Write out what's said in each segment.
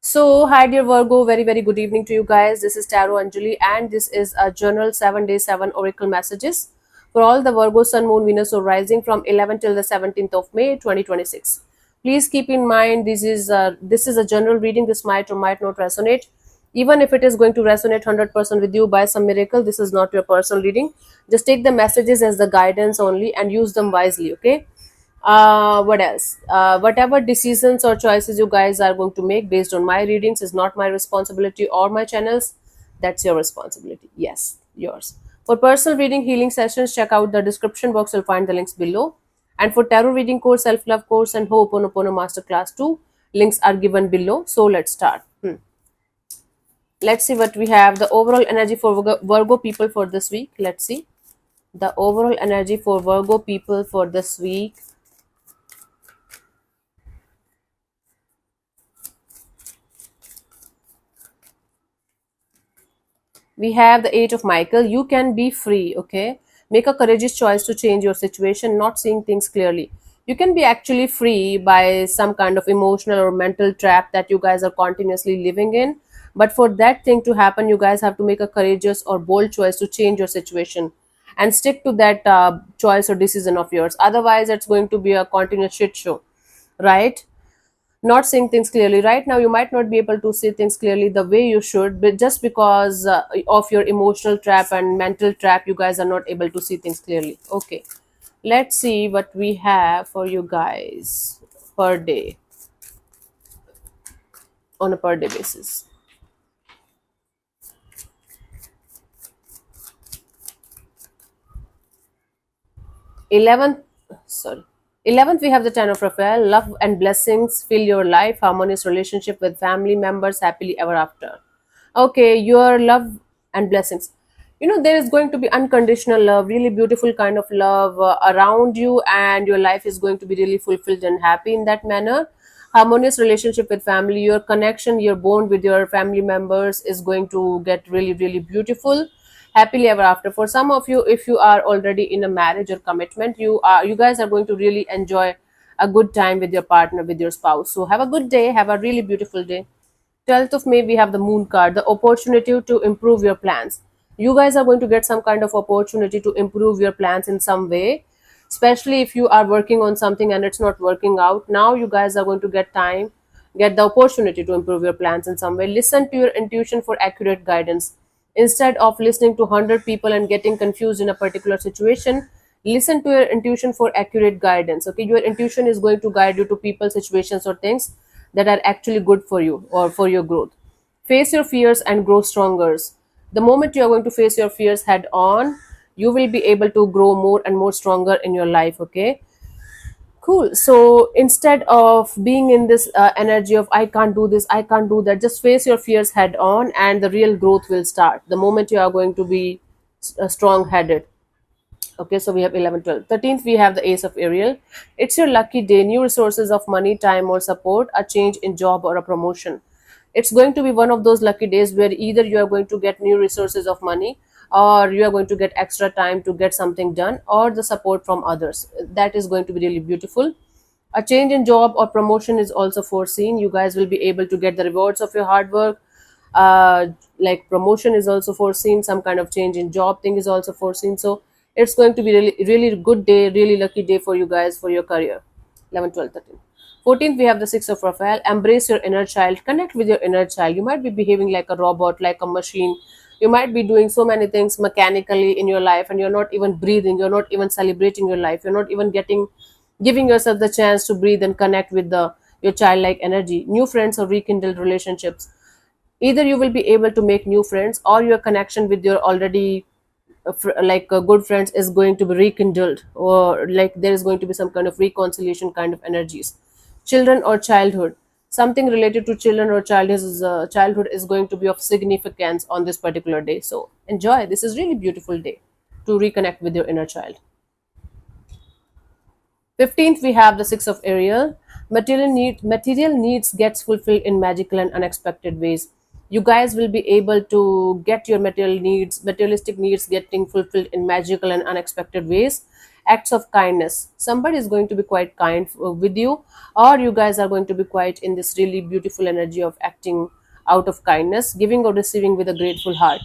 Hi dear Virgo, very good evening to you guys. This is Tarot Anjali, and this is a general 7 day 7 oracle messages for all the Virgo Sun, Moon, Venus, or Rising from 11 till the 17th of May 2026. Please keep in mind this is a general reading. This might or might not resonate. Even if it is going to resonate 100% with you by some miracle, this is not your personal reading. Just take the messages as the guidance only and use them wisely. Okay. What else? Whatever decisions or choices you guys are going to make based on my readings is not my responsibility or my channels. That's your responsibility. Yes, yours. For personal reading healing sessions, check out the description box. You'll find the links below. And for tarot reading course, self-love course, and Ho'oponopono Masterclass 2, links are given below. So let's start. Let's see what we have. The overall energy for Virgo people for this week. Let's see. The overall energy for Virgo people for this week. We have the Eight of Michael. You can be free. Okay, make a courageous choice to change your situation, not seeing things clearly. You can be actually free by some kind of emotional or mental trap that you guys are continuously living in. But for that thing to happen, you guys have to make a courageous or bold choice to change your situation and stick to that choice or decision of yours. Otherwise it's going to be a continuous shit show, right? Not seeing things clearly right now. You might not be able to see things clearly the way you should, but just because of your emotional trap and mental trap, you guys are not able to see things clearly. Okay, let's see what we have for you guys per day, on a per day basis. 11th, sorry, 11th, we have the Ten of Raphael. Love and blessings fill your life, harmonious relationship with family members, happily ever after. Okay, your love and blessings, there is going to be unconditional love, really beautiful kind of love around you, and your life is going to be really fulfilled and happy in that manner. Harmonious relationship with family, your connection, your bond with your family members is going to get really beautiful, happily ever after. For some of you, if you are already in a marriage or commitment, you guys are going to really enjoy a good time with your partner, with your spouse. So have a good day, have a really beautiful day. 12th of May, we have the Moon card, the opportunity to improve your plans. You guys are going to get some kind of opportunity to improve your plans in some way, especially if you are working on something and it's not working out. Now you guys are going to get the opportunity to improve your plans in some way. Listen to your intuition for accurate guidance. Instead of listening to 100 people and getting confused in a particular situation, listen to your intuition for accurate guidance. Okay, your intuition is going to guide you to people, situations, or things that are actually good for you or for your growth. Face your fears and grow stronger. The moment you are going to face your fears head on, you will be able to grow more and more stronger in your life. Okay, cool. So instead of being in this energy of I can't do this, I can't do that, just face your fears head on, and the real growth will start the moment you are going to be strong headed. Okay, so we have 11, 12. 13th, we have the Ace of Ariel. It's your lucky day, new resources of money, time, or support, a change in job or a promotion. It's going to be one of those lucky days where either you are going to get new resources of money, or you are going to get extra time to get something done, or the support from others. That is going to be really beautiful. A change in job or promotion is also foreseen. You guys will be able to get the rewards of your hard work. Like promotion is also foreseen, some kind of change in job thing is also foreseen. So it's going to be really good day, really lucky day for you guys for your career. 11, 12, 13. 14th, we have the Six of Raphael. Embrace your inner child, connect with your inner child. You might be behaving like a robot, like a machine. You might be doing so many things mechanically in your life, and you're not even breathing, you're not even celebrating your life, you're not even giving yourself the chance to breathe and connect with the your childlike energy. New friends or rekindled relationships, either you will be able to make new friends, or your connection with your already good friends is going to be rekindled, or like there is going to be some kind of reconciliation kind of energies. Children or childhood, something related to children or childhood is going to be of significance on this particular day. So enjoy, this is really beautiful day to reconnect with your inner child. 15th, we have the Six of Ariel. Material needs gets fulfilled in magical and unexpected ways. You guys will be able to get your materialistic needs getting fulfilled in magical and unexpected ways. acts of kindness. Somebody is going to be quite kind with you, or you guys are going to be quite in this really beautiful energy of acting out of kindness, giving or receiving with a grateful heart.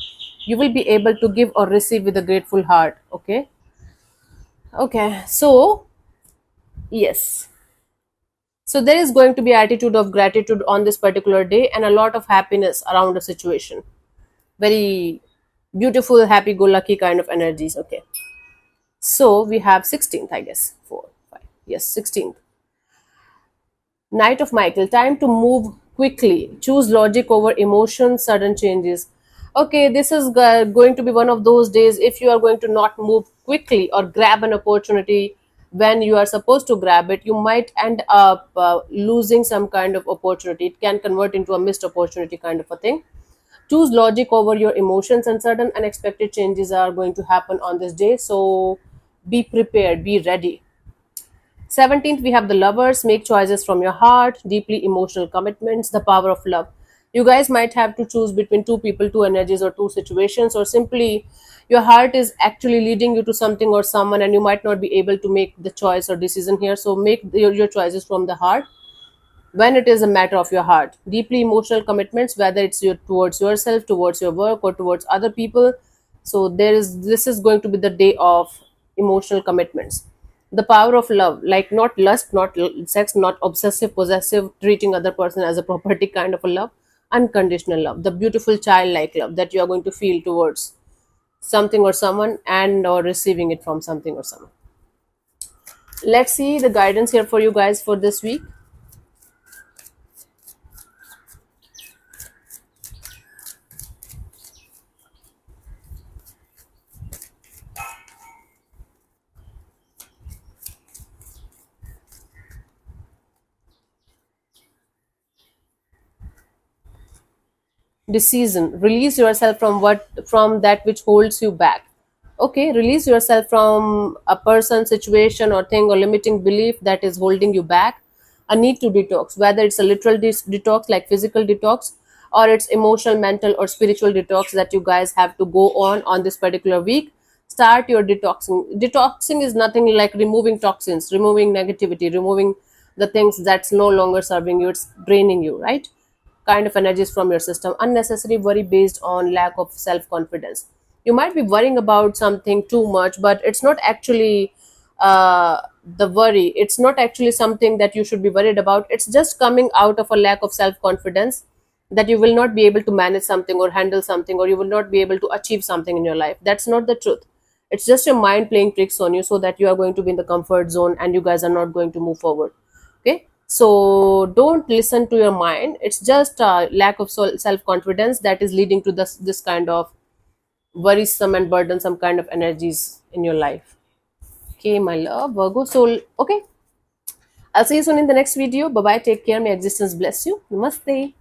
You will be able to give or receive with a grateful heart. Okay. Okay. So yes. So there is going to be attitude of gratitude on this particular day and a lot of happiness around the situation. Very beautiful, happy go lucky kind of energies. Okay. So we have 16th, I guess. 4, 5. Yes, 16th. Knight of Michael, time to move quickly. Choose logic over emotion, sudden changes. Okay, this is going to be one of those days if you are going to not move quickly or grab an opportunity when you are supposed to grab it, you might end up losing some kind of opportunity. It can convert into a missed opportunity kind of a thing. Choose logic over your emotions, and sudden unexpected changes are going to happen on this day. So be prepared, be ready. 17th, we have the lovers. Make choices from your heart, deeply emotional commitments, the power of love. You guys might have to choose between two people, two energies, or two situations, or simply your heart is actually leading you to something or someone, and you might not be able to make the choice or decision here. So make your choices from the heart when it is a matter of your heart. Deeply emotional commitments, whether it's towards yourself, towards your work, or towards other people. So this is going to be the day of emotional commitments. The power of love, like not lust, not sex, not obsessive possessive treating other person as a property kind of a love. Unconditional love, the beautiful childlike love that you are going to feel towards something or someone, and or receiving it from something or someone. Let's see the guidance here for you guys for this week. Decision, release yourself from that which holds you back. Okay, release yourself from a person, situation, or thing, or limiting belief that is holding you back. A need to detox, whether it's a literal detox like physical detox, or it's emotional, mental, or spiritual detox that you guys have to go on this particular week. Start your detoxing is nothing like removing toxins, removing negativity, removing the things that's no longer serving you, it's draining you, right? Kind of energies from your system. Unnecessary worry based on lack of self confidence. You might be worrying about something too much, but it's not actually the worry. It's not actually something that you should be worried about. It's just coming out of a lack of self confidence that you will not be able to manage something or handle something, or you will not be able to achieve something in your life. That's not the truth. It's just your mind playing tricks on you so that you are going to be in the comfort zone and you guys are not going to move forward. Okay, so don't listen to your mind. It's just a lack of self confidence that is leading to this kind of worrisome and burdensome kind of energies in your life. Okay, my love, Virgo soul. Okay, I'll see you soon in the next video. Bye bye, take care, may existence bless you. Namaste.